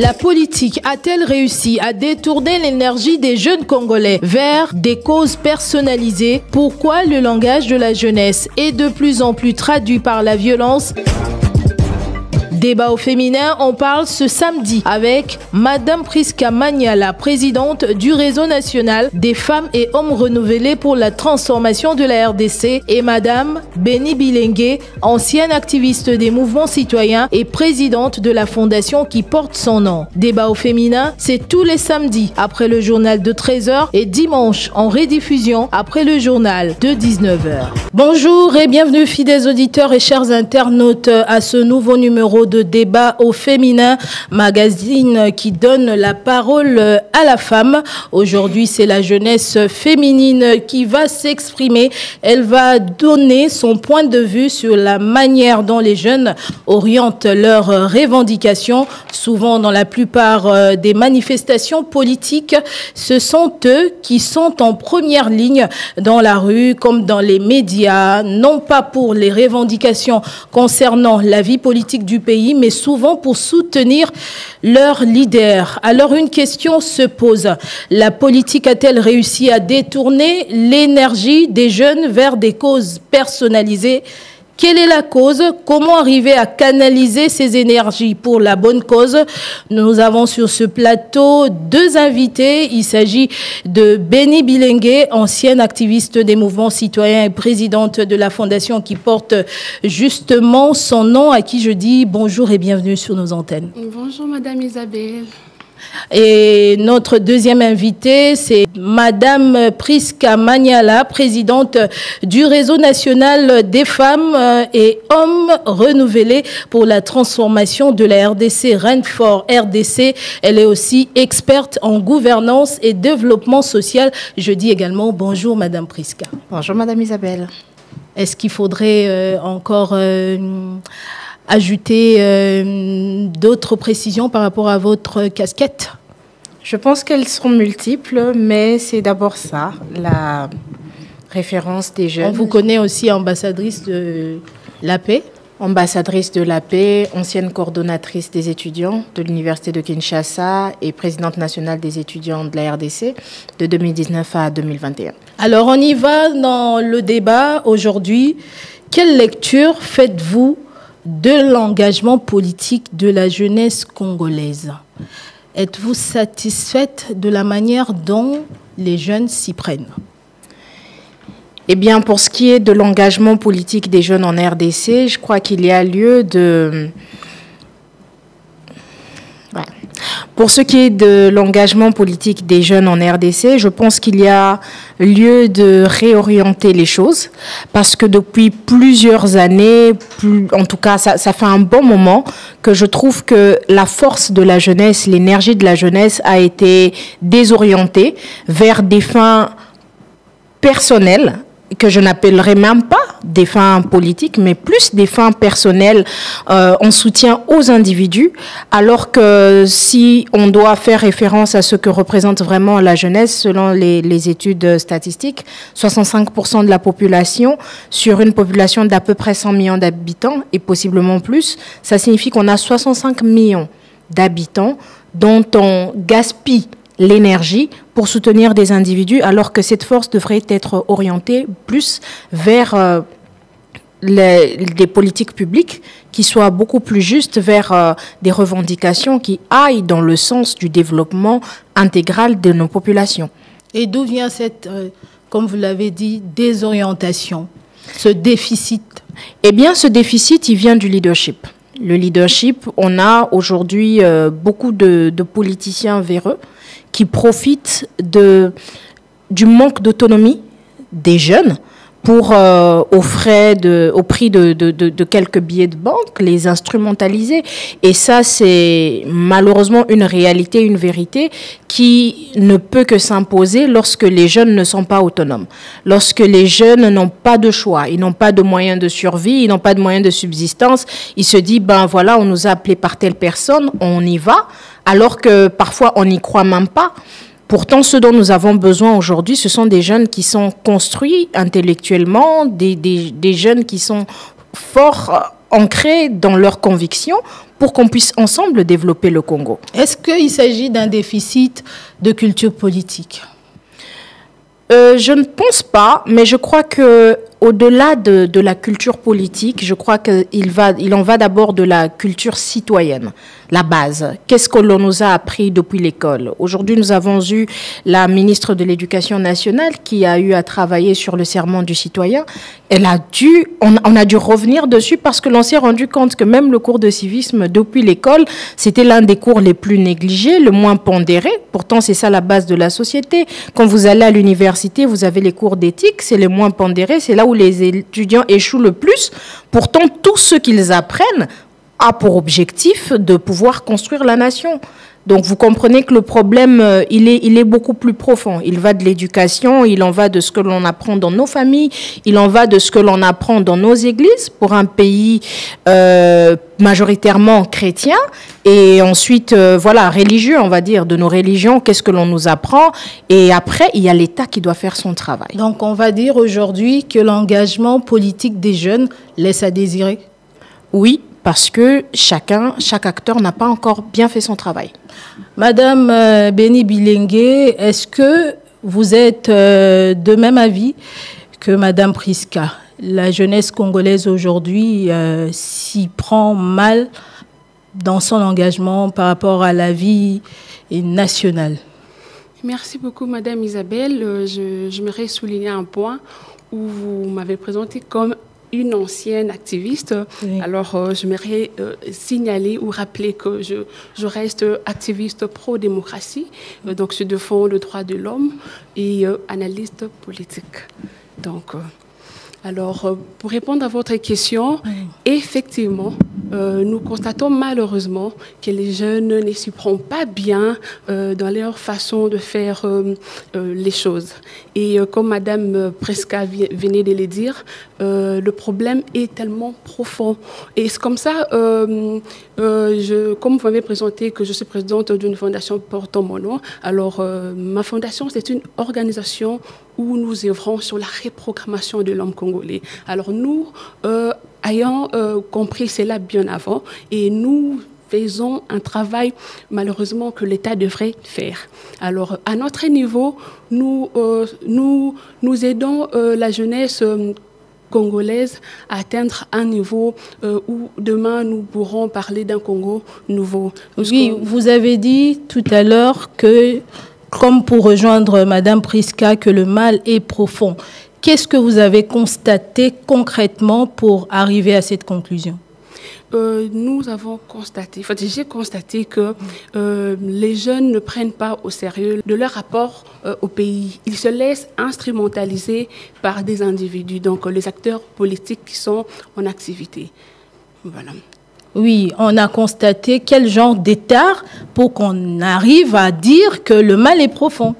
La politique a-t-elle réussi à détourner l'énergie des jeunes Congolais vers des causes personnalisées? Pourquoi le langage de la jeunesse est de plus en plus traduit par la violence? Débat au féminin, on parle ce samedi avec Madame Prisca Maniala, présidente du réseau national des femmes et hommes renouvelés pour la transformation de la RDC, et Madame Béni Bilengue, ancienne activiste des mouvements citoyens et présidente de la fondation qui porte son nom. Débat au féminin, c'est tous les samedis après le journal de 13h et dimanche en rediffusion après le journal de 19h. Bonjour et bienvenue fidèles auditeurs et chers internautes à ce nouveau numéro de Débat au féminin, magazine qui donne la parole à la femme. Aujourd'hui, c'est la jeunesse féminine qui va s'exprimer. Elle va donner son point de vue sur la manière dont les jeunes orientent leurs revendications. Souvent, dans la plupart des manifestations politiques, ce sont eux qui sont en première ligne dans la rue comme dans les médias, non pas pour les revendications concernant la vie politique du pays, mais souvent pour soutenir leurs leaders. Alors une question se pose. La politique a-t-elle réussi à détourner l'énergie des jeunes vers des causes personnalisées? Quelle est la cause? Comment arriver à canaliser ces énergies pour la bonne cause? Nous avons sur ce plateau deux invités. Il s'agit de Béni Bilengue, ancienne activiste des mouvements citoyens et présidente de la fondation qui porte justement son nom, à qui je dis bonjour et bienvenue sur nos antennes. Bonjour Madame Isabelle. Et notre deuxième invitée, c'est Madame Prisca Maniala, présidente du réseau national des femmes et hommes renouvelés pour la transformation de la RDC, Renfort RDC. Elle est aussi experte en gouvernance et développement social. Je dis également bonjour Madame Prisca. Bonjour Madame Isabelle. Est-ce qu'il faudrait encore ajouter d'autres précisions par rapport à votre casquette? Je pense qu'elles seront multiples, mais c'est d'abord ça, la référence des jeunes. On vous connaît aussi ambassadrice de la paix. Ambassadrice de la paix, ancienne coordonnatrice des étudiants de l'Université de Kinshasa et présidente nationale des étudiants de la RDC de 2019 à 2021. Alors on y va dans le débat aujourd'hui. Quelle lecture faites-vous de l'engagement politique de la jeunesse congolaise? Êtes-vous satisfaite de la manière dont les jeunes s'y prennent? Eh bien, pour ce qui est de l'engagement politique des jeunes en RDC, je crois qu'il y a lieu de... Pour ce qui est de l'engagement politique des jeunes en RDC, je pense qu'il y a lieu de réorienter les choses parce que depuis plusieurs années, en tout cas ça fait un bon moment que je trouve que la force de la jeunesse, l'énergie de la jeunesse a été désorientée vers des fins personnelles que je n'appellerais même pas des fins politiques, mais plus des fins personnelles en soutien aux individus, alors que si on doit faire référence à ce que représente vraiment la jeunesse, selon les études statistiques, 65% de la population, sur une population d'à peu près 100 millions d'habitants, et possiblement plus, ça signifie qu'on a 65 millions d'habitants dont on gaspille l'énergie pour soutenir des individus, alors que cette force devrait être orientée plus vers des politiques publiques qui soient beaucoup plus justes, vers des revendications qui aillent dans le sens du développement intégral de nos populations. Et d'où vient cette, comme vous l'avez dit, désorientation, ce déficit? Eh bien, ce déficit, il vient du leadership. Le leadership, on a aujourd'hui beaucoup de politiciens véreux qui profitent du manque d'autonomie des jeunes pour, au prix de quelques billets de banque, les instrumentaliser. Et ça, c'est malheureusement une réalité, une vérité qui ne peut que s'imposer lorsque les jeunes ne sont pas autonomes. Lorsque les jeunes n'ont pas de choix, ils n'ont pas de moyens de survie, ils n'ont pas de moyens de subsistance. Ils se disent, ben voilà, on nous a appelés par telle personne, on y va, alors que parfois on n'y croit même pas. Pourtant, ce dont nous avons besoin aujourd'hui, ce sont des jeunes qui sont construits intellectuellement, des jeunes qui sont forts ancrés dans leurs convictions pour qu'on puisse ensemble développer le Congo. Est-ce qu'il s'agit d'un déficit de culture politique? Je ne pense pas, mais je crois que au-delà de la culture politique, je crois qu'il en va d'abord de la culture citoyenne, la base. Qu'est-ce que l'on nous a appris depuis l'école? Aujourd'hui, nous avons eu la ministre de l'Éducation nationale qui a eu à travailler sur le serment du citoyen. On a dû revenir dessus parce que l'on s'est rendu compte que même le cours de civisme depuis l'école, c'était l'un des cours les plus négligés, le moins pondéré. Pourtant, c'est ça la base de la société. Quand vous allez à l'université, vous avez les cours d'éthique, c'est les moins pondérés, c'est là où les étudiants échouent le plus. Pourtant, tout ce qu'ils apprennent a pour objectif de pouvoir construire la nation. Donc, vous comprenez que le problème, il est beaucoup plus profond. Il va de l'éducation, il en va de ce que l'on apprend dans nos familles, il en va de ce que l'on apprend dans nos églises pour un pays majoritairement chrétien et ensuite, religieux, on va dire, de nos religions, qu'est-ce que l'on nous apprend. Et après, il y a l'État qui doit faire son travail. Donc, on va dire aujourd'hui que l'engagement politique des jeunes laisse à désirer? Oui, parce que chaque acteur n'a pas encore bien fait son travail. Madame Béni Bilengue, est-ce que vous êtes de même avis que Madame Priska? La jeunesse congolaise aujourd'hui s'y prend mal dans son engagement par rapport à la vie nationale. Merci beaucoup, Madame Isabelle. J'aimerais souligner un point où vous m'avez présenté comme une ancienne activiste. Oui. Alors, j'aimerais signaler ou rappeler que je reste activiste pro-démocratie, donc je défends le droit de l'homme et analyste politique. Donc, pour répondre à votre question, effectivement, nous constatons malheureusement que les jeunes ne s'y prennent pas bien dans leur façon de faire les choses. Et comme Madame Priska venait de le dire, le problème est tellement profond. Et c'est comme ça, comme vous m'avez présenté que je suis présidente d'une fondation portant mon nom, alors ma fondation, c'est une organisation où nous œuvrons sur la reprogrammation de l'homme congolais. Alors nous, ayant compris cela bien avant, et nous faisons un travail malheureusement que l'État devrait faire. Alors à notre niveau, nous aidons la jeunesse congolaise à atteindre un niveau où demain nous pourrons parler d'un Congo nouveau. Oui, vous avez dit tout à l'heure que, comme pour rejoindre Madame Priska, que le mal est profond. Qu'est-ce que vous avez constaté concrètement pour arriver à cette conclusion? Nous avons constaté, j'ai constaté que les jeunes ne prennent pas au sérieux de leur rapport au pays. Ils se laissent instrumentaliser par des individus, donc les acteurs politiques qui sont en activité. Voilà. Oui, on a constaté quel genre d'état pour qu'on arrive à dire que le mal est profond.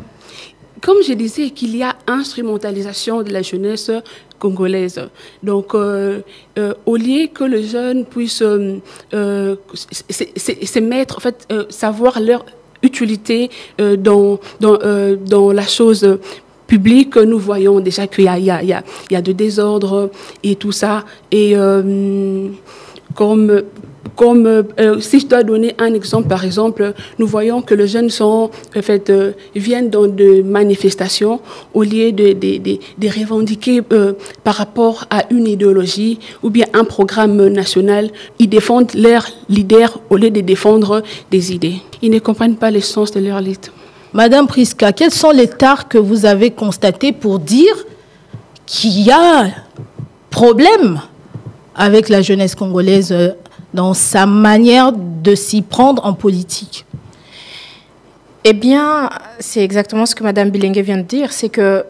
Comme je disais, qu'il y a instrumentalisation de la jeunesse congolaise. Donc, au lieu que les jeunes puissent se mettre, en fait, savoir leur utilité dans la chose publique, nous voyons déjà qu'il y a de désordre et tout ça. Et si je dois donner un exemple, par exemple, nous voyons que les jeunes viennent dans des manifestations au lieu de revendiquer par rapport à une idéologie ou bien un programme national. Ils défendent leurs leaders au lieu de défendre des idées. Ils ne comprennent pas l'essence de leur lutte. Madame Priska, quels sont les tares que vous avez constatés pour dire qu'il y a problème avec la jeunesse congolaise dans sa manière de s'y prendre en politique? Eh bien, c'est exactement ce que Mme Bilengue vient de dire, c'est que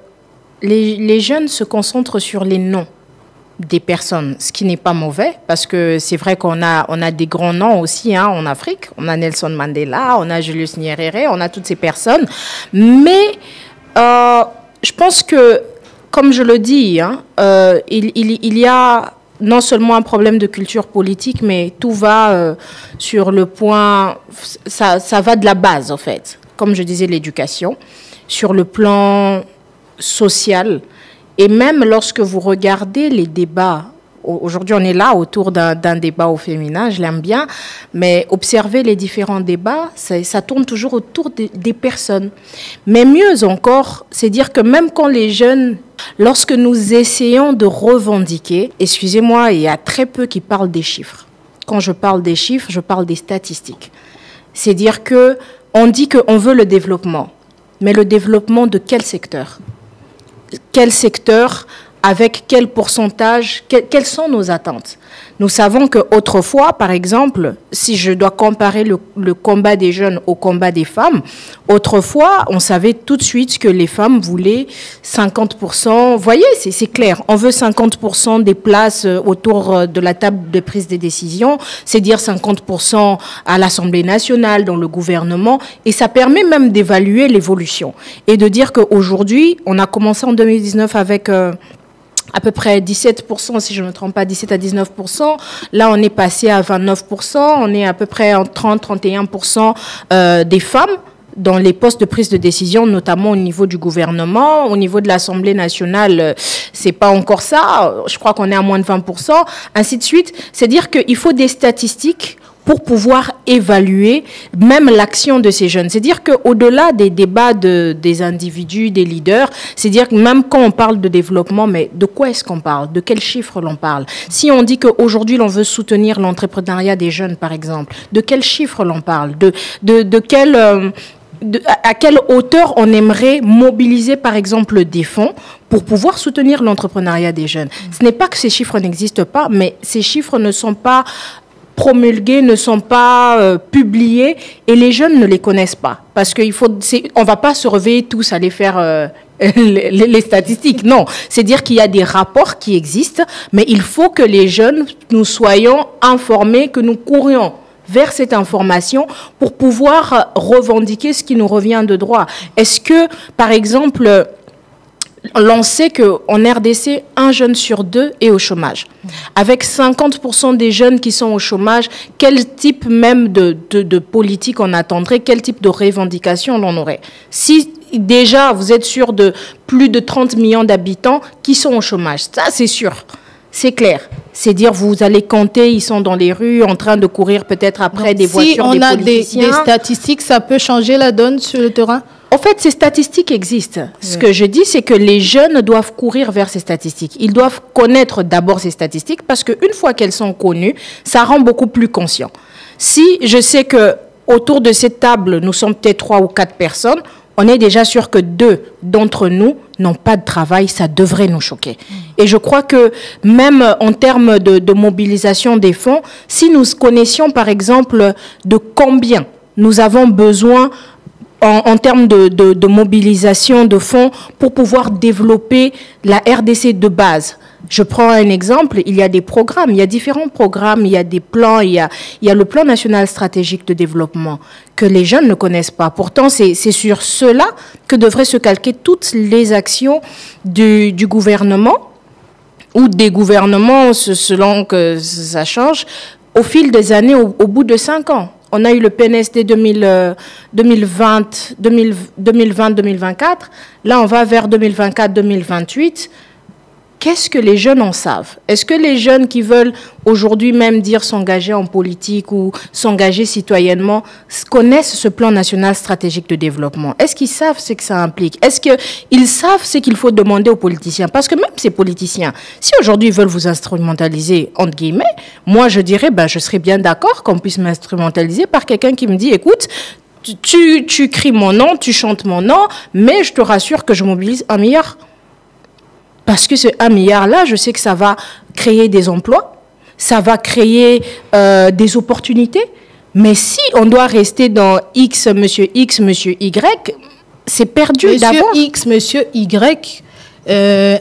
les jeunes se concentrent sur les noms des personnes, ce qui n'est pas mauvais, parce que c'est vrai qu'on a des grands noms aussi en Afrique. On a Nelson Mandela, on a Julius Nyerere, on a toutes ces personnes. Mais je pense que, comme je le dis, il y a non seulement un problème de culture politique, mais tout va sur le point, ça va de la base en fait. Comme je disais, l'éducation, sur le plan social. Et même lorsque vous regardez les débats aujourd'hui on est là autour d'un débat au féminin, je l'aime bien, mais observer les différents débats, ça tourne toujours autour des personnes. Mais mieux encore, c'est dire que même quand les jeunes, lorsque nous essayons de revendiquer, excusez-moi, il y a très peu qui parlent des chiffres. Quand je parle des chiffres, je parle des statistiques. C'est dire que on dit qu'on veut le développement, mais le développement de quel secteur? Quel secteur, avec quel pourcentage, quelles sont nos attentes? Nous savons qu'autrefois, par exemple, si je dois comparer le combat des jeunes au combat des femmes, autrefois, on savait tout de suite que les femmes voulaient 50%. Vous voyez, c'est clair. On veut 50% des places autour de la table de prise des décisions, c'est dire 50% à l'Assemblée nationale, dans le gouvernement, et ça permet même d'évaluer l'évolution et de dire qu'aujourd'hui, on a commencé en 2019 avec à peu près 17%, si je ne me trompe pas, 17 à 19%. Là, on est passé à 29%. On est à peu près en 30-31% des femmes dans les postes de prise de décision, notamment au niveau du gouvernement. Au niveau de l'Assemblée nationale, c'est pas encore ça. Je crois qu'on est à moins de 20%. Ainsi de suite. C'est dire qu'il faut des statistiques pour pouvoir évaluer même l'action de ces jeunes. C'est-à-dire qu'au-delà des débats des individus, des leaders, c'est-à-dire que même quand on parle de développement, mais de quoi est-ce qu'on parle? De quels chiffres l'on parle? Si on dit qu'aujourd'hui l'on veut soutenir l'entrepreneuriat des jeunes, par exemple, de quels chiffres l'on parle? À quelle hauteur on aimerait mobiliser, par exemple, des fonds pour pouvoir soutenir l'entrepreneuriat des jeunes? Ce n'est pas que ces chiffres n'existent pas, mais ces chiffres ne sont pas promulgués, ne sont pas publiés, et les jeunes ne les connaissent pas. Parce on va pas se réveiller tous à aller faire les statistiques. Non, c'est dire qu'il y a des rapports qui existent, mais il faut que les jeunes, nous soyons informés, que nous courions vers cette information pour pouvoir revendiquer ce qui nous revient de droit. Est-ce que, par exemple, on sait qu'en RDC, 1 jeune sur 2 est au chômage. Avec 50% des jeunes qui sont au chômage, quel type même de politique on attendrait? Quel type de revendication l'on aurait? Si déjà vous êtes sûr de plus de 30 millions d'habitants qui sont au chômage, ça c'est sûr. C'est clair. C'est dire, vous allez compter, ils sont dans les rues, en train de courir peut-être après des voitures, des politiciens. Si on a des statistiques, ça peut changer la donne sur le terrain? En fait, ces statistiques existent. Oui. Ce que je dis, c'est que les jeunes doivent courir vers ces statistiques. Ils doivent connaître d'abord ces statistiques parce qu'une fois qu'elles sont connues, ça rend beaucoup plus conscient. Si je sais que autour de cette table, nous sommes peut-être 3 ou 4 personnes, on est déjà sûr que 2 d'entre nous n'ont pas de travail, ça devrait nous choquer. Et je crois que même en termes de mobilisation des fonds, si nous connaissions par exemple de combien nous avons besoin en termes de mobilisation de fonds pour pouvoir développer la RDC de base. Je prends un exemple, il y a des programmes, il y a différents programmes, il y a des plans, il y a le plan national stratégique de développement que les jeunes ne connaissent pas. Pourtant, c'est sur cela que devraient se calquer toutes les actions du gouvernement ou des gouvernements, selon que ça change, au fil des années, au bout de 5 ans. On a eu le PNSD 2020-2024. Là, on va vers 2024-2028. Qu'est-ce que les jeunes en savent? Est-ce que les jeunes qui veulent aujourd'hui même dire s'engager en politique ou s'engager citoyennement connaissent ce plan national stratégique de développement? Est-ce qu'ils savent ce que ça implique? Est-ce qu'ils savent ce qu'il faut demander aux politiciens? Parce que même ces politiciens, si aujourd'hui ils veulent vous instrumentaliser, entre guillemets, moi je dirais, je serais bien d'accord qu'on puisse m'instrumentaliser par quelqu'un qui me dit, écoute, tu cries mon nom, tu chantes mon nom, mais je te rassure que je mobilise 1 milliard. Parce que ce 1 milliard-là, je sais que ça va créer des emplois, ça va créer des opportunités. Mais si on doit rester dans X, monsieur Y, c'est perdu d'avance. Monsieur X, monsieur Y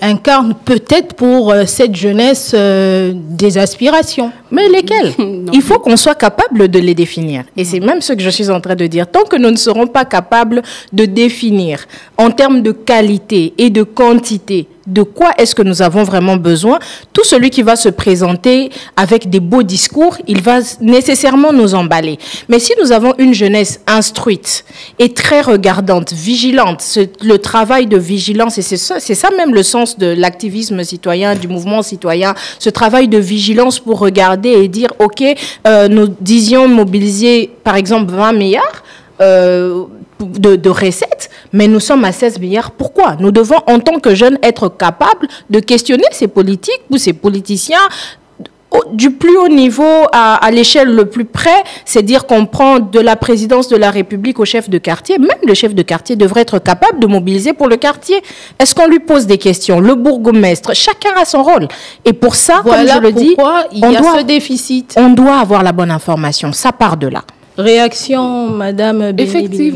incarne peut-être pour cette jeunesse des aspirations. Mais lesquelles? Il faut qu'on soit capable de les définir. Et c'est même ce que je suis en train de dire. Tant que nous ne serons pas capables de définir en termes de qualité et de quantité de quoi est-ce que nous avons vraiment besoin. Tout celui qui va se présenter avec des beaux discours, il va nécessairement nous emballer. Mais si nous avons une jeunesse instruite et très regardante, vigilante, le travail de vigilance, et c'est ça même le sens de l'activisme citoyen, du mouvement citoyen, ce travail de vigilance pour regarder et dire, OK, nous disions mobiliser par exemple 20 milliards, de recettes, mais nous sommes à 16 milliards. Pourquoi? Nous devons, en tant que jeunes, être capables de questionner ces politiques ou ces politiciens du plus haut niveau à l'échelle le plus près, c'est dire qu'on prend de la présidence de la République au chef de quartier. Même le chef de quartier devrait être capable de mobiliser pour le quartier. Est-ce qu'on lui pose des questions? Le bourgmestre, chacun a son rôle. Et pour ça, voilà, comme je le dis, il y a ce déficit. On doit avoir la bonne information. Ça part de là. Réaction, Madame Béni.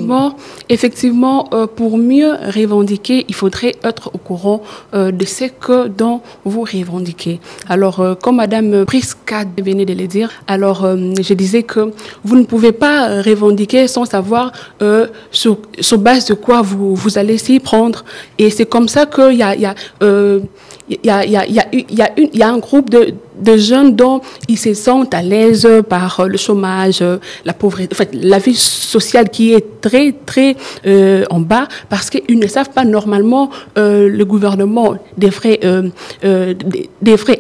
Effectivement, pour mieux revendiquer, il faudrait être au courant de ce que dont vous revendiquez. Alors, comme Madame Prisca venait de le dire, alors je disais que vous ne pouvez pas revendiquer sans savoir sur base de quoi vous allez s'y prendre. Et c'est comme ça qu'il y a un groupe de jeunes dont ils se sentent à l'aise par le chômage, la pauvreté, en fait, la vie sociale qui est très, très en bas parce qu'ils ne savent pas normalement le gouvernement devrait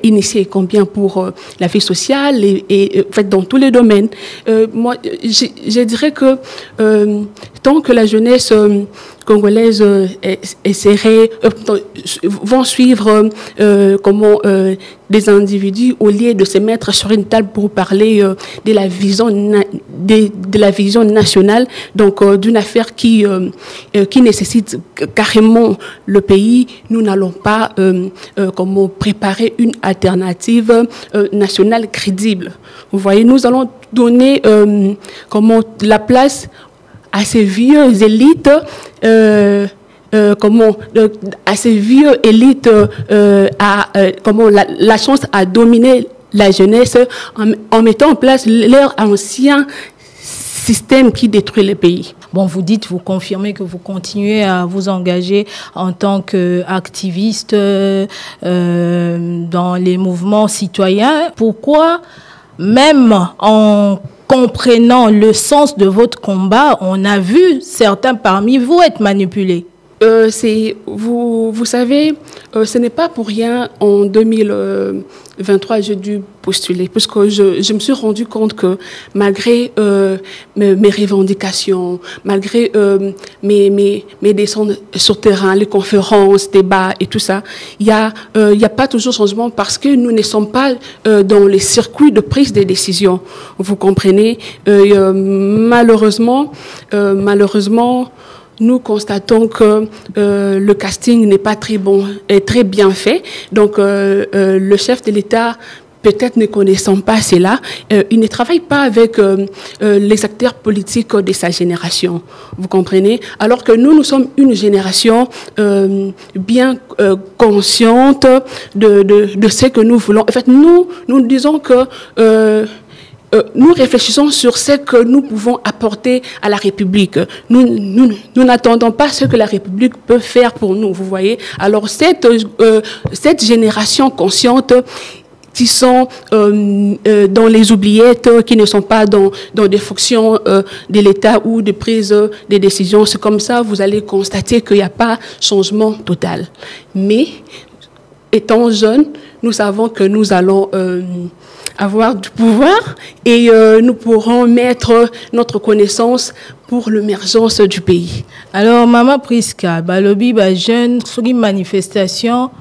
initier combien pour la vie sociale et en fait, dans tous les domaines. Moi, je dirais que tant que la jeunesse congolaises vont suivre des individus au lieu de se mettre sur une table pour parler de la vision nationale, donc d'une affaire qui nécessite carrément le pays. Nous n'allons pas préparer une alternative nationale crédible. Vous voyez, nous allons donner la place à ces vieux élites, à ces vieux élites, la chance à dominer la jeunesse en mettant en place leur ancien système qui détruit le pays. Bon, vous confirmez que vous continuez à vous engager en tant qu'activiste dans les mouvements citoyens. Pourquoi, même en comprenant le sens de votre combat, on a vu certains parmi vous être manipulés? Vous savez, ce n'est pas pour rien en 2023 j'ai dû postuler parce que je me suis rendu compte que malgré mes revendications, malgré mes descentes sur terrain, les conférences, débats et tout ça, il y a pas toujours changement parce que nous ne sommes pas dans les circuits de prise de décision. Vous comprenez? Malheureusement, nous constatons que le casting n'est pas très bon et très bien fait. Donc, le chef de l'État, peut-être ne connaissant pas cela, il ne travaille pas avec les acteurs politiques de sa génération. Vous comprenez? Alors que nous sommes une génération bien consciente de ce que nous voulons. En fait, nous disons que nous réfléchissons sur ce que nous pouvons apporter à la République. Nous n'attendons pas ce que la République peut faire pour nous, vous voyez. Alors, cette génération consciente qui sont dans les oubliettes, qui ne sont pas dans des fonctions de l'État ou de prise des décisions, c'est comme ça, vous allez constater qu'il n'y a pas changement total. Mais, étant jeunes, nous savons que nous allons avoir du pouvoir et nous pourrons mettre notre connaissance pour l'émergence du pays. Alors, Maman Prisca, balobi ba jeune sur une manifestation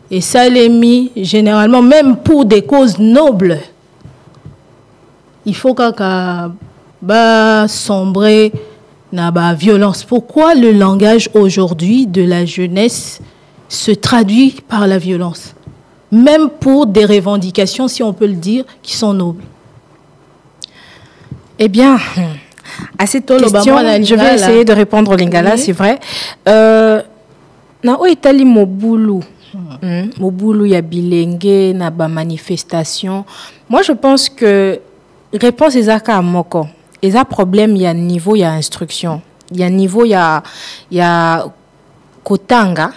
et ça l'est mis généralement même pour des causes nobles. Il faut qu'à sombrer na ba violence. Pourquoi le langage aujourd'hui de la jeunesse se traduit par la violence? Même pour des revendications, si on peut le dire, qui sont nobles. Eh bien, à cette question, je vais essayer de répondre au Lingala, c'est vrai. Na o itali mobulu, mobulu ya bilenge na ba manifestation. Moi, je pense que réponse ezaka à moko. Eza problème il y a niveau, il y a instruction. Il y a niveau, il y a kotanga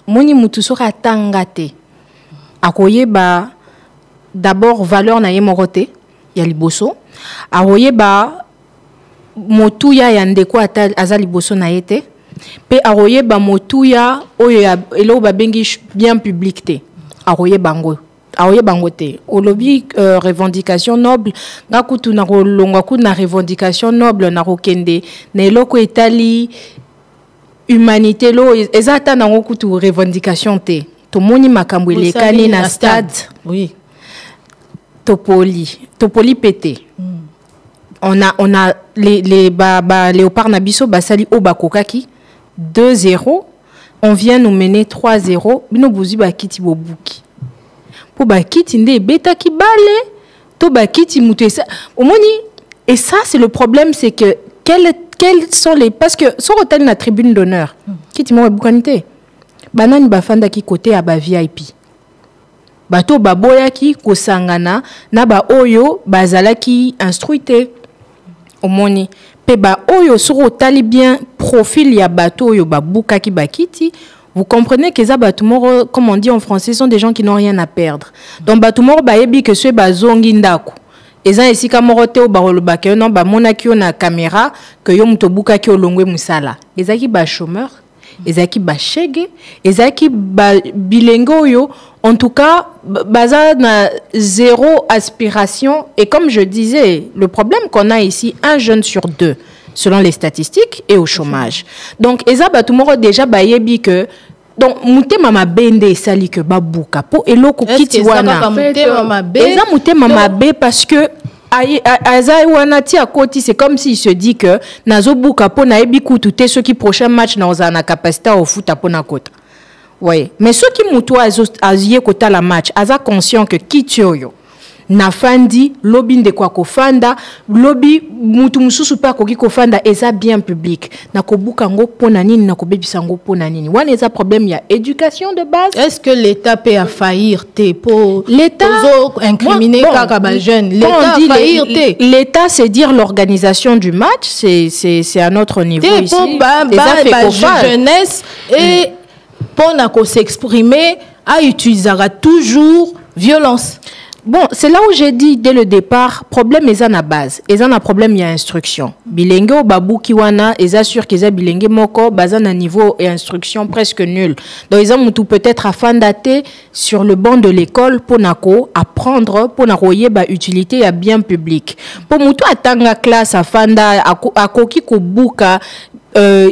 moni mutu sera tangate akoyeba d'abord valeur na ye morote ya liboso akoyeba motuya ya ndeko ata aza liboso na ye te pe akoyeba motuya oyo ya elo babengi bien public te akoyeba ngo te olobi revendication noble nga kutu na kolongwa ku na revendication noble na kokende na eloko etali humanité lo ezata nango kutu revendication te tomoni makambo elekani na stade oui topoli pété on a les léopards na biso basali o bakokaki 2-0 on vient nous mener 3-0 bino buzi bakiti bobuki po bakiti nde betaki bale to bakiti mutu esa omoni et ça c'est le problème c'est que quels sont les parce que sur hôtel na tribune d'honneur kiti mo bukanité banani bafanda ki côté ya ba VIP bato baboyaki kosangana na ba oyo bazalaki instruité omoni pe ba oyo sur hôtel bien profil ya bato oyo babukaki bakiti. Vous comprenez que les batumoro, comme on dit en français, sont des gens qui n'ont rien à perdre. Donc batumoro baebi que ceux bazongi ndako. Eza esika morote o barolo bakyo non ba monaki na caméra que yo mutobuka ki olongwe musala. Ezaki ba chômeur, ezaki ba chege, ezaki ba bilingo yo. En tout cas, baza na zéro aspiration et comme je disais, le problème qu'on a ici, 1 jeune sur 2 selon les statistiques et au chômage. Donc eza batumoro déjà bayebi que donc mute mama bende sali que babuka po eloko kiti wana eza mute mama be parce que aza wana ti akoti c'est comme s'il se dit que nazo buka po na ebi kutu te ceux qui prochain match na ozana capacité au foot po na kota. Oui, mais ceux qui muto azie kota la match aza conscient que kiti oyo na fandi lobby de kwa kofanda lobby mutu mususu pa koki kofanda eza bien public na kobuka ngo pona nini na kobebisa ngo pona nini wana eza problème ya éducation de base. Est-ce que l'état peut faillir te pour l'état incriminer kaka ba jeune l'état faillir te l'état c'est dire l'organisation du match c'est à notre niveau ici ba jeunesse et pona ko s'exprimer a utilisera toujours violence. Bon, c'est là où j'ai dit dès le départ, problème est à la base. Et un problème, il y a instruction. Bilenge ou babou kiwana, ils assurent qu'ils ont bilenge moko, bazan à niveau et instruction presque nul. Donc, ils ont tout peut-être à fandater sur le banc de l'école pour nako apprendre, pour nako yeba utilité à bien public. Pour moutou atanga classe à fanda, à koki kobuka,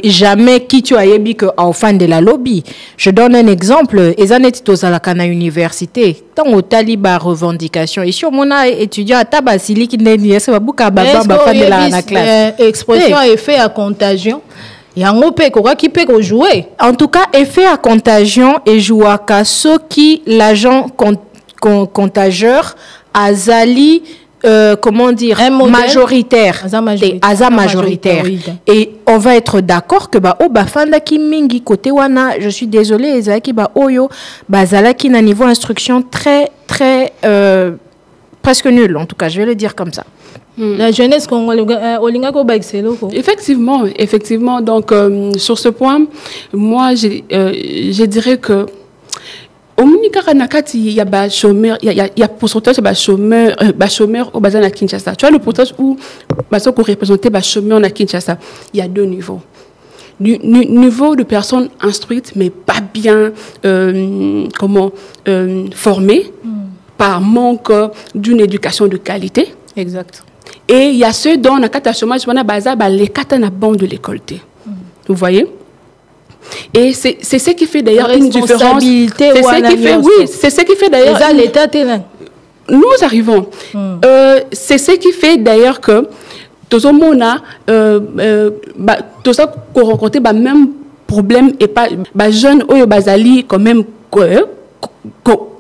jamais qui tu as yebi que en fin de la lobby. Je donne un exemple. Ezanet à la Kana université. Tant au taliba revendication. Et si on a étudiant à Tabasili qui n'est ni ça bouka baba fin de la classe. Expression effet à contagion. Il y a un peu qui peut jouer. En tout cas, effet à contagion et jouer à ceux qui l'agent contageur azali. Comment dire, majoritaire. Aza majoritaire. Et on va être d'accord que ba o bafanda ki mingi côté wana, je suis désolée, ezaki ba oyo bazala ki na niveau instruction très presque nul, en tout cas, je vais le dire comme ça. La jeunesse congolaise, effectivement. Donc sur ce point, moi je dirais que au Minicaranakati, il y a des chômeurs, il y a pourcentage de chômeurs au Bazan à Kinshasa. Tu vois le pourcentage où Bazo représentait les chômeurs à Kinshasa. Il y a 2 niveaux. Niveau de personnes instruites, mais pas bien formées, par manque d'une éducation de qualité. Exact. Et il y a ceux dont on a 4 chômage, on a bazar, les 4 na bande de l'école. Vous voyez? Et c'est ce qui fait d'ailleurs une différence. C'est ce qui fait d'ailleurs. Nous arrivons. C'est ce qui fait d'ailleurs que tout le monde a rencontré le même problème et pas jeunes ou bazali quand même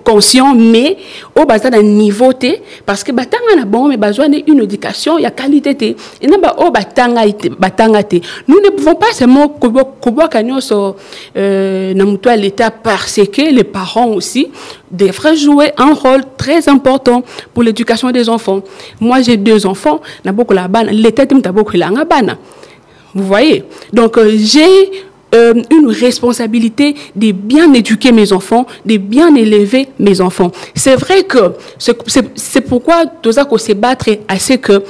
conscient mais au bas d'un niveau t parce que batanga na bon mais besoin d'une éducation il y a qualité t et na ba o batanga t nous ne pouvons pas seulement kobo kanyo so na mutua l'état parce que les parents aussi devraient jouer un rôle très important pour l'éducation des enfants. Moi j'ai 2 enfants na beaucoup la bana l'état t'im ta beaucoup la bana. Vous voyez, donc j'ai une responsabilité de bien éduquer mes enfants, de bien élever mes enfants. C'est vrai que c'est pourquoi nous avons se battre assez que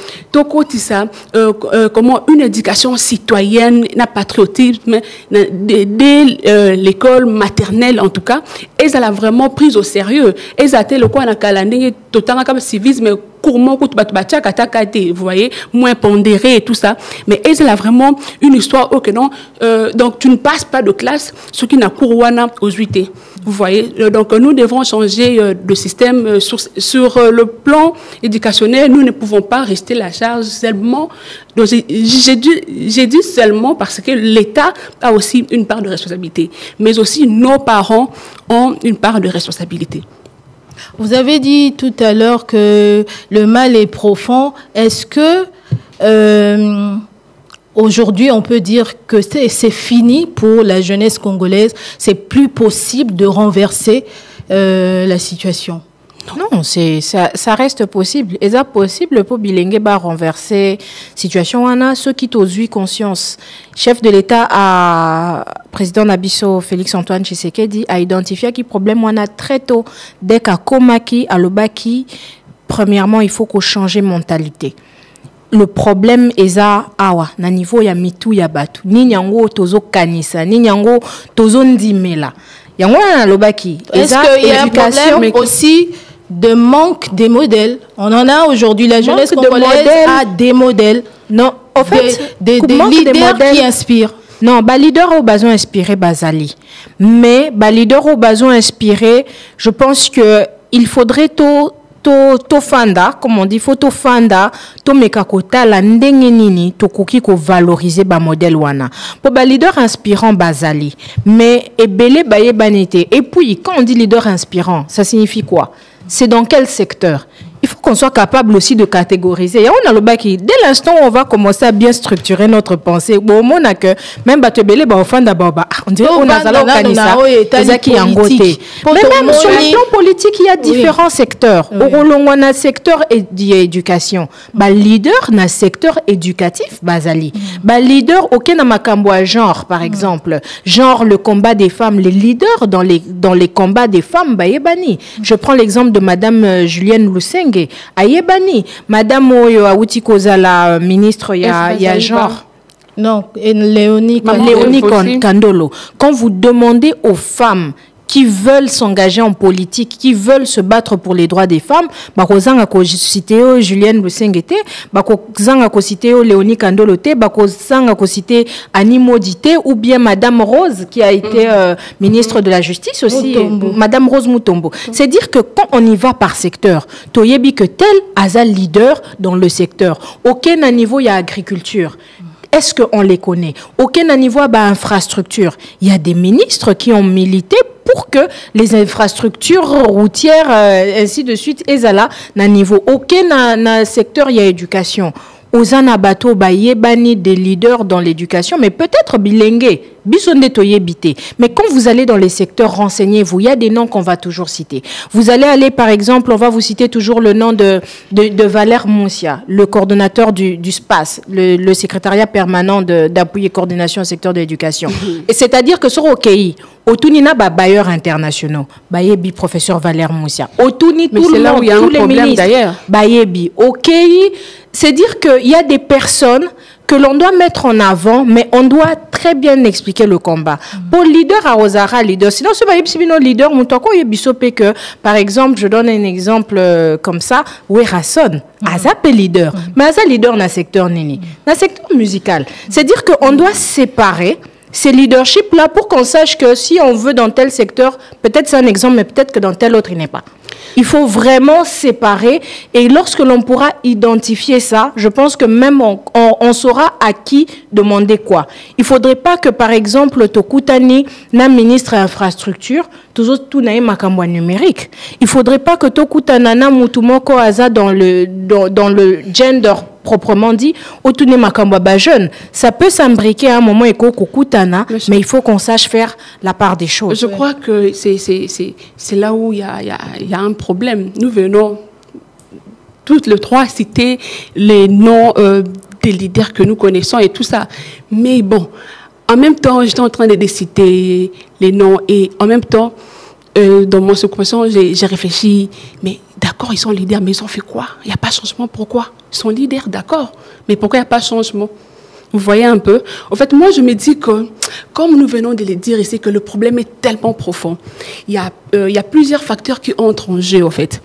comment une éducation citoyenne, un patriotisme dès l'école maternelle en tout cas, elles ont vraiment prise au sérieux. Elles ont été le coin comme civisme couramment, vous voyez, moins pondéré et tout ça. Mais elles ont vraiment une histoire que non. Donc tu ne passes pas de classe, ce qui n'a courouana aux 8. Vous voyez, donc nous devons changer de système sur le plan éducationnel. Nous ne pouvons pas rester la charge seulement. J'ai dit seulement parce que l'État a aussi une part de responsabilité, mais aussi nos parents ont une part de responsabilité. Vous avez dit tout à l'heure que le mal est profond. Est-ce que aujourd'hui, on peut dire que c'est fini pour la jeunesse congolaise? C'est plus possible de renverser la situation? Non, ça reste possible. Et ça possible pour Bilingue renverser situation. On a ceux qui ont eu conscience. Chef de l'État, président Nabiso Félix Antoine Tshisekedi, a identifié qu'il problème on a très tôt. Dès qu'à Komaki, à Lobaki, premièrement, il faut qu'on change mentalité. Le problème est ça, na niveau ya mitu ya batu. Ni nyango tozo kanisa, ni nyango tozo ndimela. Yango na Lobaki. Est-ce qu'il y a un problème aussi de manque des modèles? On en a aujourd'hui, la jeunesse congolaise a des modèles. Non, en fait, des leaders qui inspirent. Non, les leaders ont besoin d'inspirer Bazali. Mais les leaders ont besoin d'inspirer, je pense qu'il faudrait to fanda, comme on dit, faut to fanda, to mekakota la ndenge nini, to kuki ko valoriser ba modèle wana. Pour ba leader inspirant Bazali. Mais ebele baye banité. Et puis, quand on dit leader inspirant, ça signifie quoi? C'est dans quel secteur? Il faut qu'on soit capable aussi de catégoriser. Et on a le bac qui, dès l'instant où on va commencer à bien structurer notre pensée, bon, on a que même Batebele, on dirait qu'on a mais même sur le plan politique, il y a différents secteurs. On a secteur d'éducation. Leader na secteur éducatif, Bazali. Leader, aucun makambo à genre, par exemple. Genre le combat des femmes, les leaders dans les combats des femmes, Bayebani. Je prends l'exemple de Madame Julienne Lusenge. Ayebani, Madame Oyo Awuti Kozala, ministre, il y a genre. Non, Léonie Kandolo. Quand vous demandez aux femmes qui veulent s'engager en politique, qui veulent se battre pour les droits des femmes, bakozanga ko cité Julienne Lusengete, bakozanga ko cité Léonie Kandolo te, bakozanga ko cité Annie Modité ou bien Madame Rose qui a été ministre de la Justice aussi, Madame Rose Mutombo. C'est dire que quand on y va par secteur, toyebi que tel asa leader dans le secteur, aucun niveau il y a agriculture. Est-ce qu'on les connaît? Aucun niveau à infrastructure. Il y a des ministres qui ont milité pour que les infrastructures routières, ainsi de suite, et là, na niveau. Aucun secteur, il y a éducation. Ozana bato baye bani des leaders dans l'éducation, mais peut-être bilingue, bisonde toyebité. Mais quand vous allez dans les secteurs, renseignez-vous, il y a des noms qu'on va toujours citer. Vous allez aller, par exemple, on va vous citer toujours le nom de Valère Moussia, le coordonnateur du SPAS, le secrétariat permanent d'appui et coordination au secteur de l'éducation. Et c'est-à-dire que sur OKI, Otunina ba bailleurs internationaux, bayebi professeur Valère Moussia. Otuni tout le monde, tous les ministres, bayebi, OKI. C'est dire qu'il y a des personnes que l'on doit mettre en avant, mais on doit très bien expliquer le combat. Pour leader à Ozara, leader, sinon ce n'est leader, que, par exemple, je donne un exemple comme ça, Werrason, Azap est leader, mais Azap leader dans le secteur nini, dans le secteur musical. C'est dire qu'on doit séparer ces leaderships-là pour qu'on sache que si on veut dans tel secteur, peut-être c'est un exemple, mais peut-être que dans tel autre, il n'est pas. Il faut vraiment séparer et lorsque l'on pourra identifier ça, je pense que même on saura à qui demander quoi. Il ne faudrait pas que, par exemple, Tokutani, na ministre infrastructure, tout na makamwa numérique. Il ne faudrait pas que Tokutana na mutumoko aza dans le gender proprement dit, autour makamwa ba jeune. Ça peut s'imbriquer à un moment et kokutana, mais il faut qu'on sache faire la part des choses. Je crois que c'est là où il y a un problème. Nous venons toutes les trois citer les noms des leaders que nous connaissons et tout ça. Mais bon, en même temps, j'étais en train de citer les noms et en même temps, dans mon subconscient, j'ai réfléchi, mais d'accord, ils sont leaders, mais ils ont fait quoi? Il n'y a pas de changement, pourquoi? Ils sont leaders, d'accord, mais pourquoi il n'y a pas de changement? Vous voyez un peu? En fait, moi, je me dis que, comme nous venons de le dire ici, que le problème est tellement profond. Il y a plusieurs facteurs qui entrent en jeu, en fait.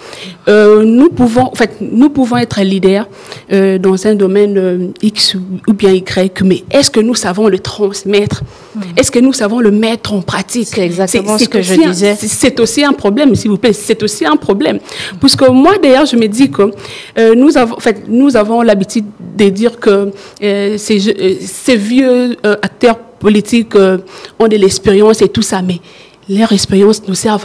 Nous pouvons être leaders dans un domaine X ou bien Y, mais est-ce que nous savons le transmettre? Est-ce que nous savons le mettre en pratique? C'est exactement ce que je disais. C'est aussi un problème, s'il vous plaît. C'est aussi un problème. Parce que moi, d'ailleurs, je me dis que nous avons l'habitude de dire que ces vieux acteurs politiques ont de l'expérience et tout ça, mais leur expérience nous sert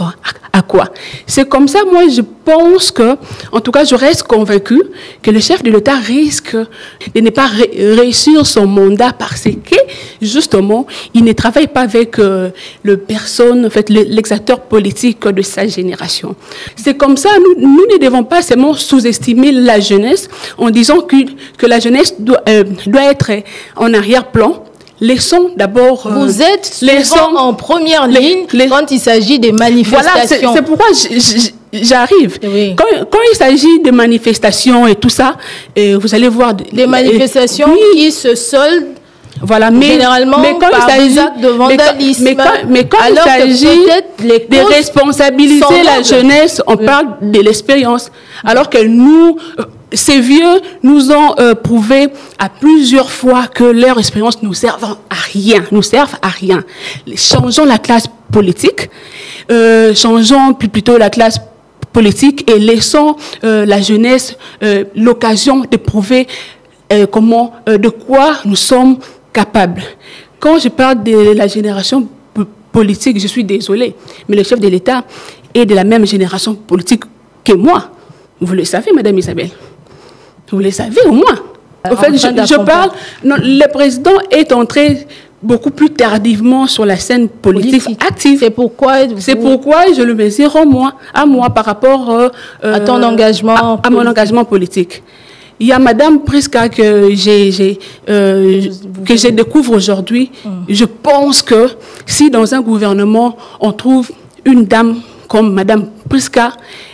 à quoi? C'est comme ça, moi, je pense que, en tout cas, je reste convaincue que le chef de l'État risque de ne pas réussir son mandat parce que, justement, il ne travaille pas avec les acteurs politiques de sa génération. C'est comme ça, nous ne devons pas seulement sous-estimer la jeunesse en disant que la jeunesse doit être en arrière-plan. Laissons d'abord... Vous êtes souvent en première ligne quand il s'agit des manifestations. Voilà, c'est pourquoi j'arrive. Oui. Quand il s'agit de manifestations et tout ça, vous allez voir... Des manifestations qui se soldent généralement par des actes de vandalisme. Mais quand il s'agit de responsabiliser la jeunesse, on parle de l'expérience. Alors que nous... Ces vieux nous ont prouvé à plusieurs fois que leur expérience nous servent à rien. Changeons la classe politique, changeons plutôt la classe politique et laissons la jeunesse l'occasion de prouver de quoi nous sommes capables. Quand je parle de la génération politique, je suis désolée, mais le chef de l'État est de la même génération politique que moi. Vous le savez, Madame Isabelle. Vous le savez au moins. En fait, je parle... Non, le président est entré beaucoup plus tardivement sur la scène politique active. C'est pourquoi je le mesure à moi par rapport à ton engagement à mon engagement politique. Il y a Madame Prisca que je découvre aujourd'hui. Je pense que si dans un gouvernement, on trouve une dame comme Madame Prisca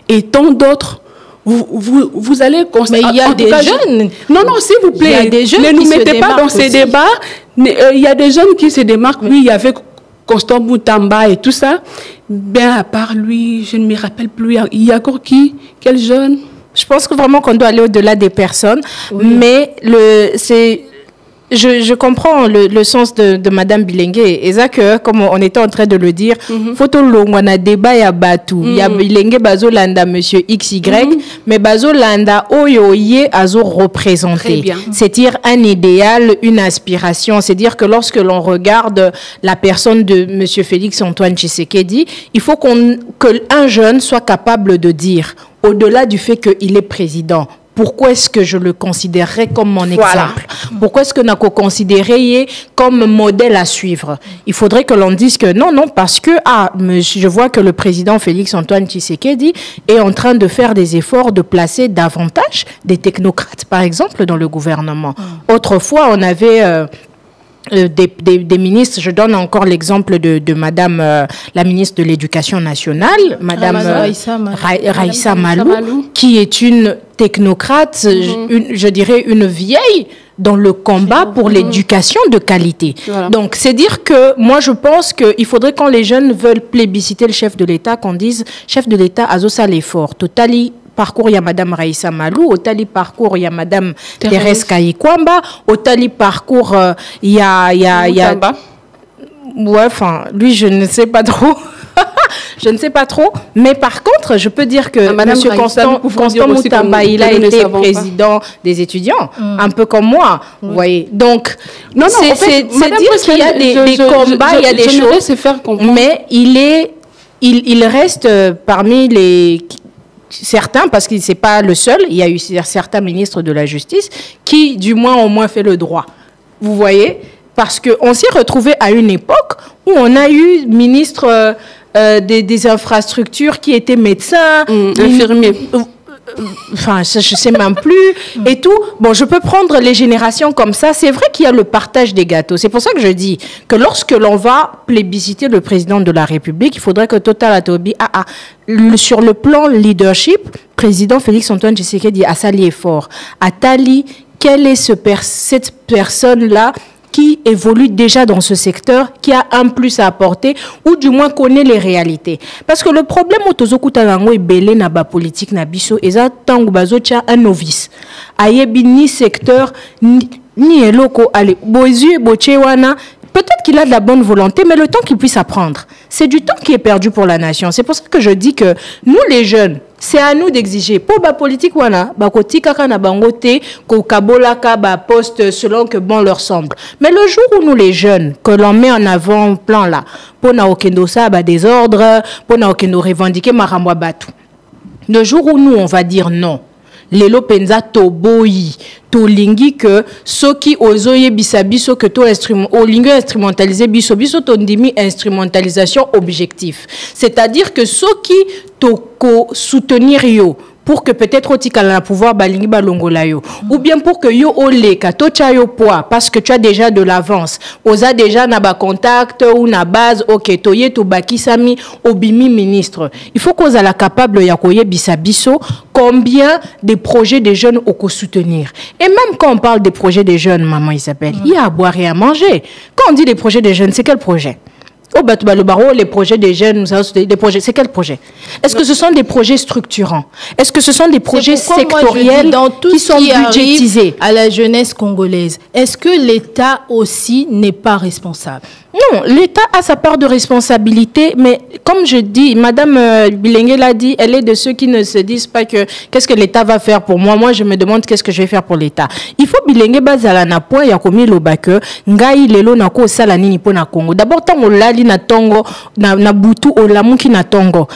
et tant d'autres, vous allez constater... Mais il y a des jeunes. Non, s'il vous plaît. Il y a des jeunes ne nous mettez pas dans ces débats. Il y a des jeunes qui se démarquent. Oui, il y avait Constant Boutamba et tout ça. Ben, à part lui, je ne me rappelle plus. Il y a encore qui? Quel jeune? Je pense que vraiment qu'on doit aller au-delà des personnes. Oui. Mais je comprends le sens de Madame Bilengue. Et ça que, comme on était en train de le dire, photo longwana débat ya batu. Ya Bilengue bazo landa monsieur XY, mais bazo landa oyoye azo représenté. C'est-à-dire un idéal, une aspiration. C'est-à-dire que lorsque l'on regarde la personne de monsieur Félix Antoine Tshisekedi, il faut qu'un jeune soit capable de dire, au-delà du fait qu'il est président, pourquoi est-ce que je le considérerais comme mon exemple? Pourquoi est-ce que nous le considérer comme modèle à suivre? Il faudrait que l'on dise que non, parce que je vois que le président Félix Antoine Tshisekedi est en train de faire des efforts de placer davantage des technocrates, par exemple, dans le gouvernement. Autrefois, on avait... des ministres, je donne encore l'exemple de Madame la ministre de l'Éducation nationale, Madame Raïssa Malou, qui est une technocrate, je dirais une vieille dans le combat pour l'éducation de qualité. Voilà. Donc, c'est dire que moi, je pense qu'il faudrait, quand les jeunes veulent plébisciter le chef de l'État, qu'on dise chef de l'État, azosa l'effort, totali. Parcours, il y a Madame Raïssa Malou. Au tali parcours, il y a Madame Thérèse Kayikwamba. Au tali parcours, il y a... Ouais, enfin, lui, je ne sais pas trop. Je ne sais pas trop. Mais par contre, je peux dire que M. Constant Moutamba, il a été président des étudiants, un peu comme moi. Vous voyez. Donc, c'est dire qu'il y a des combats, il y a des choses. Mais il reste parmi les... Certains, parce que c'est pas le seul, il y a eu certains ministres de la justice qui, du moins, au moins fait le droit. Vous voyez? Parce qu'on s'est retrouvé à une époque où on a eu ministre des infrastructures qui étaient médecins, infirmiers. enfin, je sais même plus, et tout. Bon, je peux prendre les générations comme ça. C'est vrai qu'il y a le partage des gâteaux. C'est pour ça que je dis que lorsque l'on va plébisciter le président de la République, il faudrait que Total Atobi, sur le plan leadership, président Félix Antoine Tshisekedi a sali effort. Atali, quelle est cette personne-là qui évolue déjà dans ce secteur, qui a un plus à apporter, ou du moins connaît les réalités. Parce que le problème au Tozokuta Lango est belé na ba politique na biso, et ça tango bazocha un novice. Ayebi ni secteur, ni eloko, allez, bozu et bochewana, peut-être qu'il a de la bonne volonté, mais le temps qu'il puisse apprendre, c'est du temps qui est perdu pour la nation. C'est pour ça que je dis que nous, les jeunes, c'est à nous d'exiger. Pour la politique, wana, bakoti kaka na bangote, ko kabolaka ba poste selon que bon leur semble. Mais le jour où nous, les jeunes, que l'on met en avant plan là, pour na okendo sa ba désordre, pour na okendo revendiquer maramwa batu. Le jour où nous, on va dire non. Lelo penza toboyi tolingi que soki ozoye bisabiso que to olingi instrumentaliser biso tondimi instrumentalisation objectif, c'est-à-dire que soki toko soutenir yo pour que peut-être otika la pouvoir balingi balongola yo, ou bien pour que yo oleka tocha yo poids parce que tu as déjà de l'avance, oza déjà na ba contact ou na base, ok toye to bakisami obimi ministre. Il faut qu'on soit capable ya koye bisabiso combien de projets des jeunes au soutenir. Et même quand on parle des projets des jeunes, maman Isabelle, il y a à boire et à manger. Quand on dit les projets des jeunes, c'est quel projet? Au Batoubalobaro, les projets des jeunes, des projets, c'est quel projet? Est-ce que ce sont des projets structurants? Est-ce que ce sont des projets sectoriels qui sont budgétisés à la jeunesse congolaise? Est-ce que l'État aussi n'est pas responsable? Non, l'État a sa part de responsabilité, mais comme je dis, Madame Bilengue l'a dit, elle est de ceux qui ne se disent pas que qu'est-ce que l'État va faire pour moi. Moi, je me demande qu'est-ce que je vais faire pour l'État. Il faut Bilengue bazala na point ya komi lobake ngai lelo na ko sala nini po na Congo. D'abord tant olali na tongo na butu olamuki na tongo.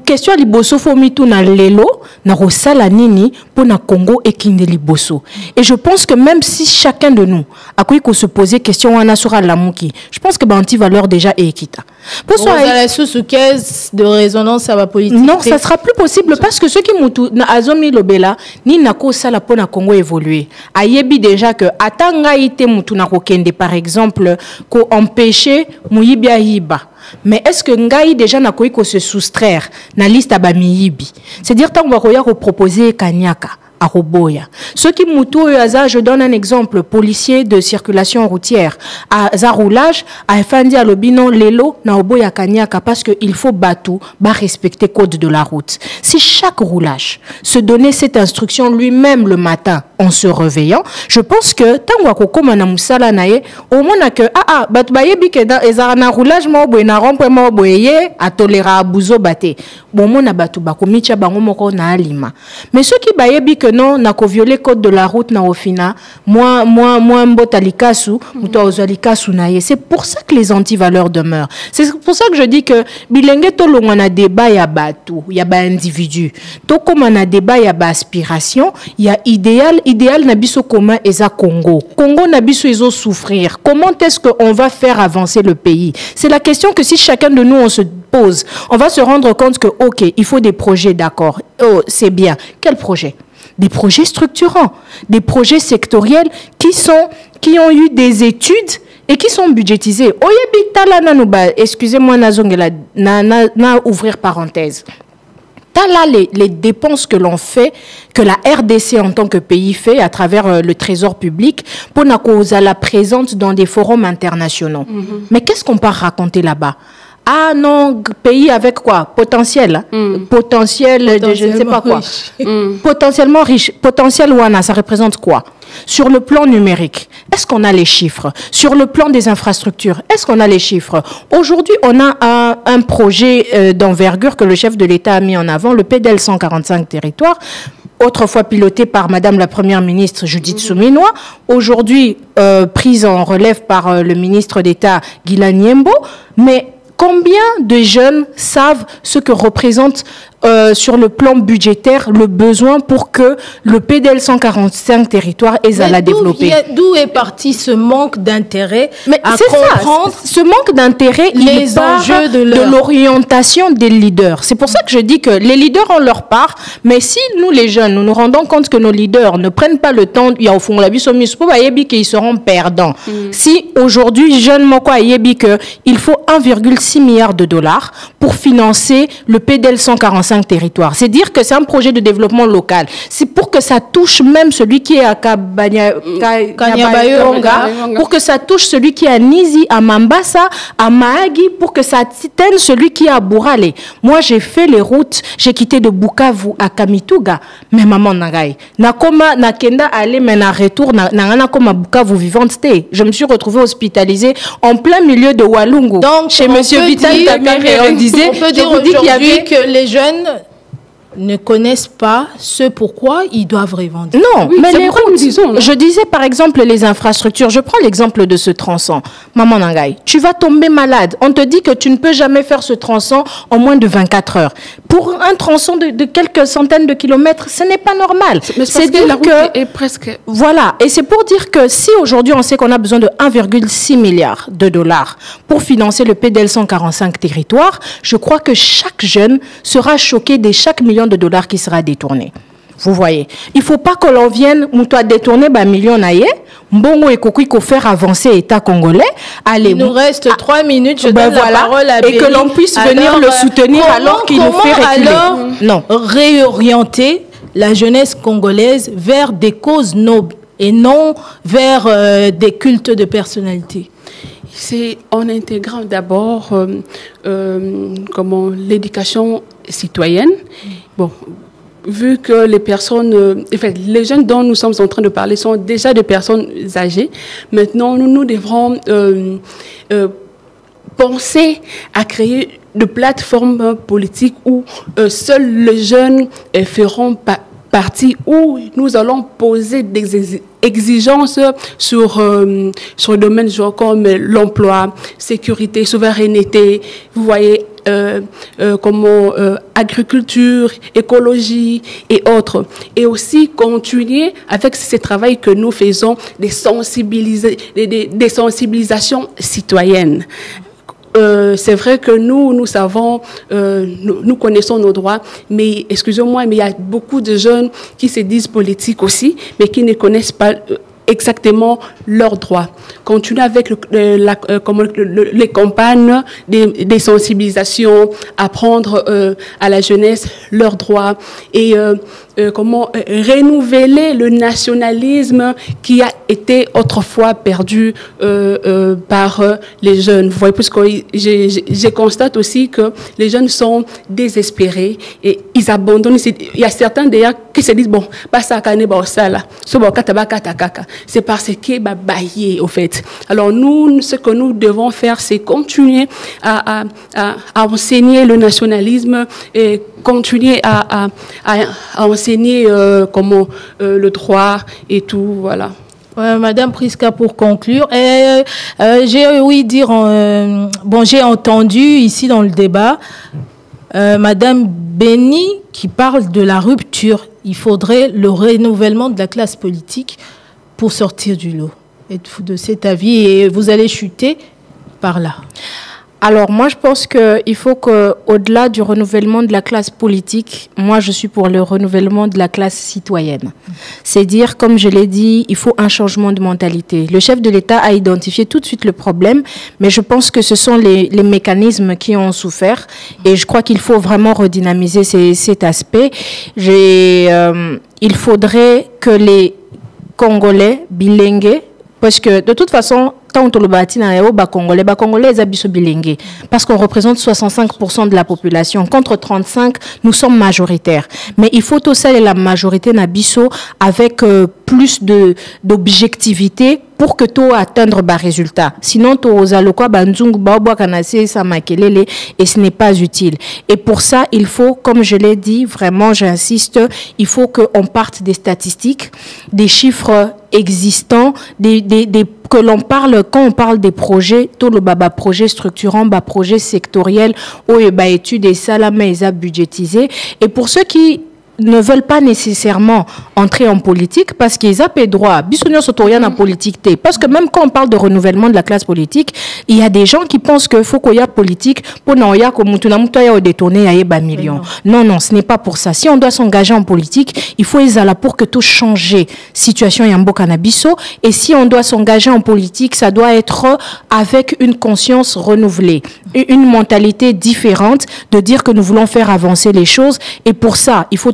Question liboso fo mitu na lelo na rosala nini po na Congo et kinde liboso. Et je pense que même si chacun de nous a ko se poser question wana sura lamuki, je pense que banti valeur déjà et ekita. Pour ça la sous caisse de résonance à la politique. Non, ça sera plus possible parce que ceux qui mutu na azomi lobela ni na ko sala po na Congo évoluer. Ayebi déjà que atanga ite mutu na kokende par exemple ko empêcher muyibia hiba. Mais est-ce que ngai déjà na ko se soustraire na liste abamiyibi? C'est-à-dire tant qu'on va proposer kanyaka à Roboya. Ceux qui moutou aza, je donne un exemple, policier de circulation routière à roulage à Fandi à Lobino Lelo na Oboya Kanyaka parce que il faut batou respecter code de la route. Si chaque roulage se donnait cette instruction lui-même le matin en se réveillant, je pense que tant qu'on comme na musala nae au moins que batu bayebi que dans ezarana roulage mo boy na rompe mo boye a tolera abuzo baté bon mon na batu bakomicha bango moko na alima. Mais ceux qui bayebi que non na ko violer code de la route na ofina moi mbotalikasu muto ozalikasu naye. C'est pour ça que les antivaleurs demeurent. C'est pour ça que je dis que bilenge to longana débat ya batu ya ba individu to comme na débat ya ba aspiration il y a idéal na biso commun eza Congo na biso ezo souffrir. Comment est-ce qu'on va faire avancer le pays? C'est la question que si chacun de nous on se pose, on va se rendre compte que ok, il faut des projets, d'accord. Oh, c'est bien. Quel projet? Des projets structurants, des projets sectoriels qui ont eu des études et qui sont budgétisés. Excusez-moi, na ouvrir parenthèse. T'as là les dépenses que l'on fait, que la RDC en tant que pays fait à travers le trésor public pour la cause à la présente dans des forums internationaux. Mais qu'est-ce qu'on peut raconter là-bas? Ah non, pays avec quoi? Potentiel. Potentiel de je ne sais pas quoi. Potentiellement riche. Potentiel wana, ça représente quoi? Sur le plan numérique, est-ce qu'on a les chiffres? Sur le plan des infrastructures, est-ce qu'on a les chiffres? Aujourd'hui, on a un projet d'envergure que le chef de l'État a mis en avant, le PDL 145 territoires, autrefois piloté par Madame la Première ministre Judith Souminois, aujourd'hui prise en relève par le ministre d'État Guilain Niembo. Mais Combien de jeunes savent ce que représente sur le plan budgétaire le besoin pour que le PDL 145 territoire ait à la développer? D'où est parti ce manque d'intérêt à comprendre ce manque d'intérêt, les enjeux de l'orientation des leaders. C'est pour ça que je dis que les leaders ont leur part, mais si nous les jeunes, nous nous rendons compte que nos leaders ne prennent pas le temps, il y a au fond la vie qu'ils seront perdants. Si aujourd'hui, jeunes Moko Ayebi qu'il faut 1,6 milliard de dollars pour financer le PDL 145 territoires. C'est dire que c'est un projet de développement local. C'est pour que ça touche même celui qui est à Kanyabayonga, pour que ça touche celui qui est à Nizi, à Mambasa, à Mahagi, pour que ça atteigne celui qui est à Bourale. Moi, j'ai fait les routes, j'ai quitté de Bukavu à Kamituga, mais maman Nagaï. Nakoma, Nakenda, aller, mais na retour, Nangana comme à Bukavu vivante. Je me suis retrouvée hospitalisée en plein milieu de Walungu. Donc, chez Monsieur Vital Taméré, on disait, on peut dire aujourd'hui que les jeunes ne connaissent pas ce pourquoi ils doivent revendiquer. Non, oui, mais les routes, je disais par exemple les infrastructures. Je prends l'exemple de ce tronçon. Maman Nangaï, tu vas tomber malade. On te dit que tu ne peux jamais faire ce tronçon en moins de 24 heures. Pour un tronçon de quelques centaines de kilomètres, ce n'est pas normal. C'est dire que la route est presque... Voilà, et c'est pour dire que si aujourd'hui on sait qu'on a besoin de 1,6 milliard de dollars pour financer le PDL 145 territoires, je crois que chaque jeune sera choqué de chaque million de dollars qui sera détourné. Vous voyez, il ne faut pas que l'on vienne détourner million naïe, mbongo et koko, il faut faire avancer l'État congolais. Allez, il nous reste 3 minutes, je donne la parole à Béni. Et que l'on puisse venir le soutenir alors qu'il nous fait reculer. Non, réorienter la jeunesse congolaise vers des causes nobles et non vers des cultes de personnalité. C'est en intégrant d'abord l'éducation citoyenne. Bon, vu que les personnes, les jeunes dont nous sommes en train de parler sont déjà des personnes âgées, maintenant nous devrons penser à créer de plateformes politiques où seuls les jeunes feront partie, où nous allons poser des exigences sur le domaine genre comme l'emploi, sécurité, souveraineté, vous voyez, agriculture, écologie et autres. Et aussi continuer avec ce travail que nous faisons des sensibilisations citoyennes. C'est vrai que nous savons, nous connaissons nos droits, mais excusez-moi, mais il y a beaucoup de jeunes qui se disent politiques aussi, mais qui ne connaissent pas exactement leurs droits. Continuer avec les campagnes des sensibilisations, apprendre à la jeunesse leurs droits et renouveler le nationalisme qui a été autrefois perdu par les jeunes. Vous voyez, puisque je constate aussi que les jeunes sont désespérés et ils abandonnent. Il y a certains d'ailleurs qui se disent, bon, c'est parce que baillé au fait. Alors nous, ce que nous devons faire, c'est continuer à enseigner le nationalisme et continuer à enseigner le droit et tout, voilà. Madame Priska, pour conclure, j'ai entendu ici dans le débat Madame Béni qui parle de la rupture. Il faudrait le renouvellement de la classe politique pour sortir du lot. Êtes-vous de cet avis et vous allez chuter par là? Alors moi je pense qu'il faut qu'au-delà du renouvellement de la classe politique, moi je suis pour le renouvellement de la classe citoyenne. C'est dire, comme je l'ai dit, il faut un changement de mentalité. Le chef de l'État a identifié tout de suite le problème, mais je pense que ce sont les mécanismes qui ont souffert et je crois qu'il faut vraiment redynamiser cet aspect. Il faudrait que les Congolais bilingues, parce que de toute façon, tant que le Congolais est bilingue, parce qu'on représente 65% de la population. Contre 35, nous sommes majoritaires. Mais il faut aussi la majorité n'abisso avec plus d'objectivité pour que tu atteindre bas résultat. Sinon, tu as quoi et ce n'est pas utile. Et pour ça, il faut, comme je l'ai dit, vraiment, j'insiste, il faut qu'on parte des statistiques, des chiffres existants, que l'on parle, quand on parle des projets, tout le projet structurant, projet sectoriel, ou études et salaires budgétisés. Et pour ceux qui ne veulent pas nécessairement entrer en politique parce qu'ils ont droit. En politique, parce que même quand on parle de renouvellement de la classe politique, il y a des gens qui pensent qu'il faut qu'il y ait politique pour détourner millions. Non, ce n'est pas pour ça. Si on doit s'engager en politique, il faut pour que tout change situation yambo cannabiso. Et si on doit s'engager en politique, ça doit être avec une conscience renouvelée, une mentalité différente de dire que nous voulons faire avancer les choses. Et pour ça, il faut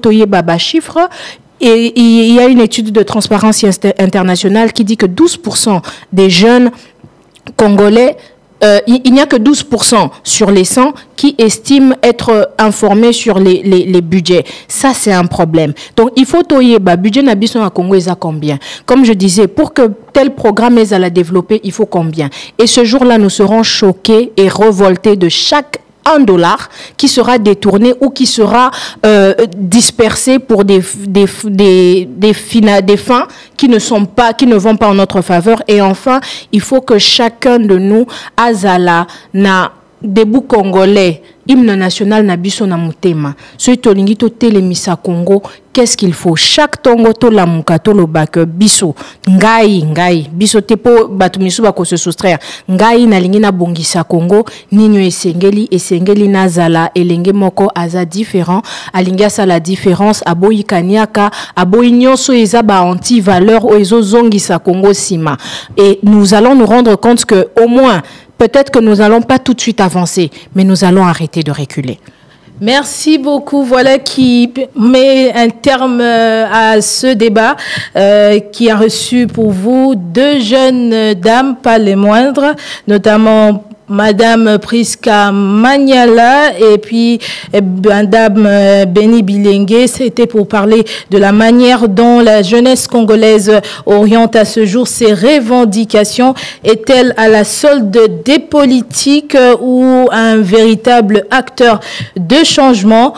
chiffre. Et il y a une étude de Transparency International qui dit que 12% des jeunes Congolais, il n'y a que 12% sur les 100 qui estiment être informés sur les budgets. Ça, c'est un problème. Donc, il faut budget n'habison à Congo, ils a combien? Comme je disais, pour que tel programme est à la développer, il faut combien? Et ce jour-là, nous serons choqués et révoltés de chaque $1 qui sera détourné ou qui sera dispersé pour des fins qui ne vont pas en notre faveur. Et enfin, il faut que chacun de nous azala na debout congolais hymne national na biso na mutema so tolingi to telemisa Congo. Qu'est-ce qu'il faut? Chaque tongo to la muka to lo bak biso ngai biso tepo batumisu ba ko se soustraire ngai na lingi na bongisa Congo ninyo esengeli nazala elenge moko aza différent alingi asala différence aboyi kaniaka aboyi nyonso eza ba anti valeur o ezo zongisa Congo sima. Et nous allons nous rendre compte que au moins peut-être que nous n'allons pas tout de suite avancer, mais nous allons arrêter de reculer. Merci beaucoup. Voilà qui met un terme à ce débat qui a reçu pour vous deux jeunes dames, pas les moindres, notamment Madame Priska Maniala et puis Madame Béni Bilengue. C'était pour parler de la manière dont la jeunesse congolaise oriente à ce jour ses revendications. Est-elle à la solde des politiques ou un véritable acteur de changement?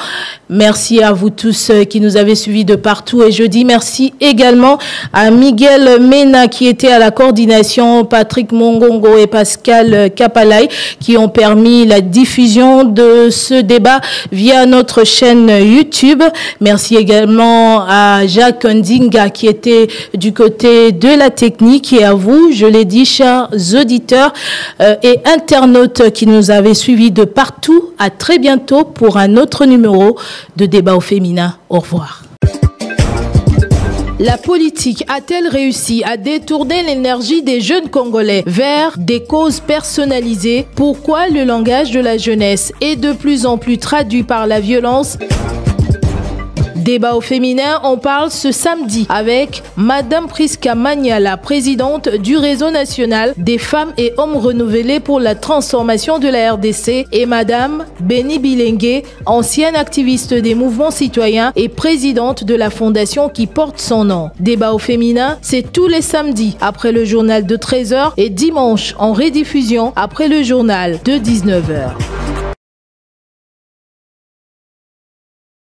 Merci à vous tous qui nous avez suivis de partout et je dis merci également à Miguel Mena qui était à la coordination, Patrick Mongongo et Pascal Kapalai qui ont permis la diffusion de ce débat via notre chaîne YouTube. Merci également à Jacques Ndinga qui était du côté de la technique et à vous, je l'ai dit, chers auditeurs et internautes qui nous avaient suivis de partout. À très bientôt pour un autre numéro de Débat au féminin. Au revoir. La politique a-t-elle réussi à détourner l'énergie des jeunes Congolais vers des causes personnalisées? Pourquoi le langage de la jeunesse est de plus en plus traduit par la violence? Débat au féminin, on parle ce samedi avec Madame Priska Maniala, présidente du réseau national des femmes et hommes renouvelés pour la transformation de la RDC, et Madame Béni Bilengue, ancienne activiste des mouvements citoyens et présidente de la fondation qui porte son nom. Débat au féminin, c'est tous les samedis après le journal de 13h et dimanche en rediffusion après le journal de 19h.